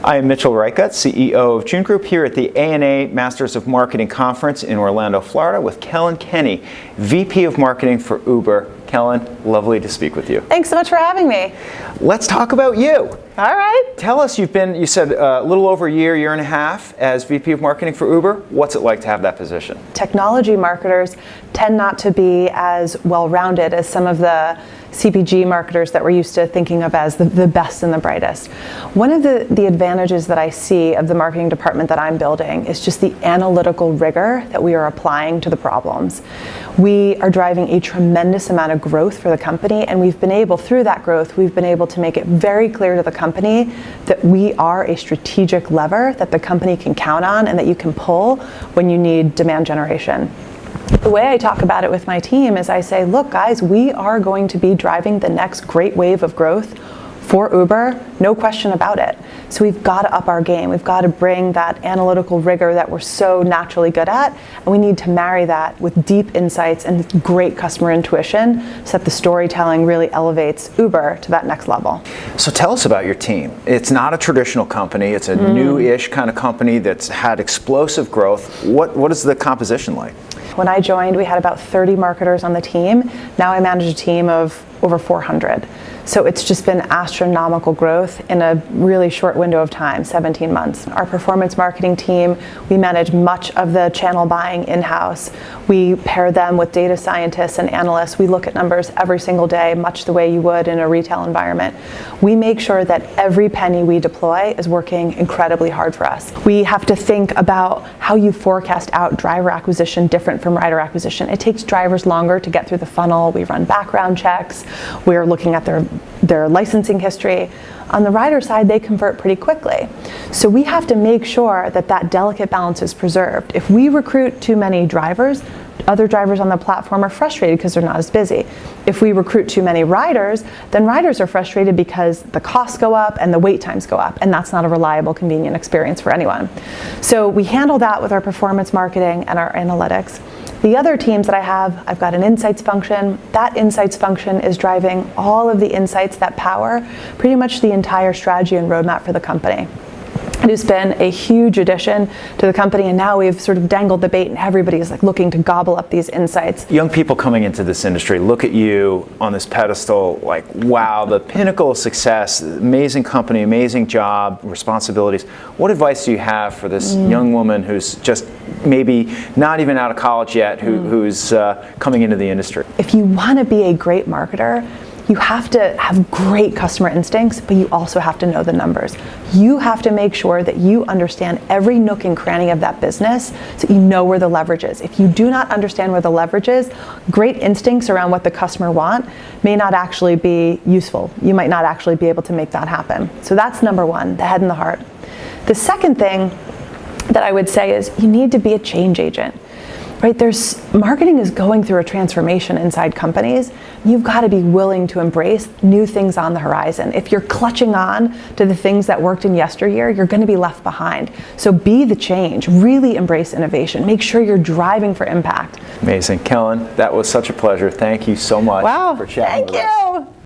I am Mitchell Reichert, CEO of June Group, here at the ANA Masters of Marketing Conference in Orlando, Florida, with Kellyn Kenny, VP of Marketing for Uber. Kellyn, lovely to speak with you. Thanks so much for having me. Let's talk about you. All right. Tell us, you said a little over a year and a half as VP of Marketing for Uber. What's it like to have that position? Technology marketers tend not to be as well-rounded as some of the CPG marketers that we're used to thinking of as the best and the brightest. One of the advantages that I see of the marketing department that I'm building is just the analytical rigor that we are applying to the problems. We are driving a tremendous amount of growth for the company, and through that growth, we've been able to make it very clear to the company that we are a strategic lever that the company can count on and that you can pull when you need demand generation. The way I talk about it with my team is I say, look guys, we are going to be driving the next great wave of growth for Uber, no question about it. So we've got to up our game. We've got to bring that analytical rigor that we're so naturally good at, and we need to marry that with deep insights and great customer intuition so that the storytelling really elevates Uber to that next level. So tell us about your team. It's not a traditional company. It's a new-ish kind of company that's had explosive growth. What is the composition like? When I joined, we had about 30 marketers on the team. Now I manage a team of over 400. So it's just been astronomical growth in a really short window of time, 17 months. Our performance marketing team, we manage much of the channel buying in-house. We pair them with data scientists and analysts. We look at numbers every single day, much the way you would in a retail environment. We make sure that every penny we deploy is working incredibly hard for us. We have to think about how you forecast out driver acquisition different from rider acquisition. It takes drivers longer to get through the funnel. We run background checks. We're looking at their licensing history. On the rider side, they convert pretty quickly. So we have to make sure that that delicate balance is preserved. If we recruit too many drivers, other drivers on the platform are frustrated because they're not as busy. If we recruit too many riders, then riders are frustrated because the costs go up and the wait times go up, and that's not a reliable, convenient experience for anyone. So we handle that with our performance marketing and our analytics. The other teams that I have, I've got an insights function. That insights function is driving all of the insights that power pretty much the entire strategy and roadmap for the company. It has been a huge addition to the company, and now we've sort of dangled the bait and everybody is like looking to gobble up these insights. Young people coming into this industry look at you on this pedestal like, wow, the pinnacle of success, amazing company, amazing job, responsibilities. What advice do you have for this young woman who's just maybe not even out of college yet, who's coming into the industry? If you want to be a great marketer, you have to have great customer instincts, but you also have to know the numbers. You have to make sure that you understand every nook and cranny of that business so you know where the leverage is. If you do not understand where the leverage is, great instincts around what the customer wants may not actually be useful. You might not actually be able to make that happen. So that's number one, the head and the heart. The second thing that I would say is you need to be a change agent. Right, marketing is going through a transformation inside companies. You've got to be willing to embrace new things on the horizon. If you're clutching on to the things that worked in yesteryear, you're going to be left behind. So be the change, really embrace innovation. Make sure you're driving for impact. Amazing. Kellyn, that was such a pleasure. Thank you so much for chatting with us. Thank you.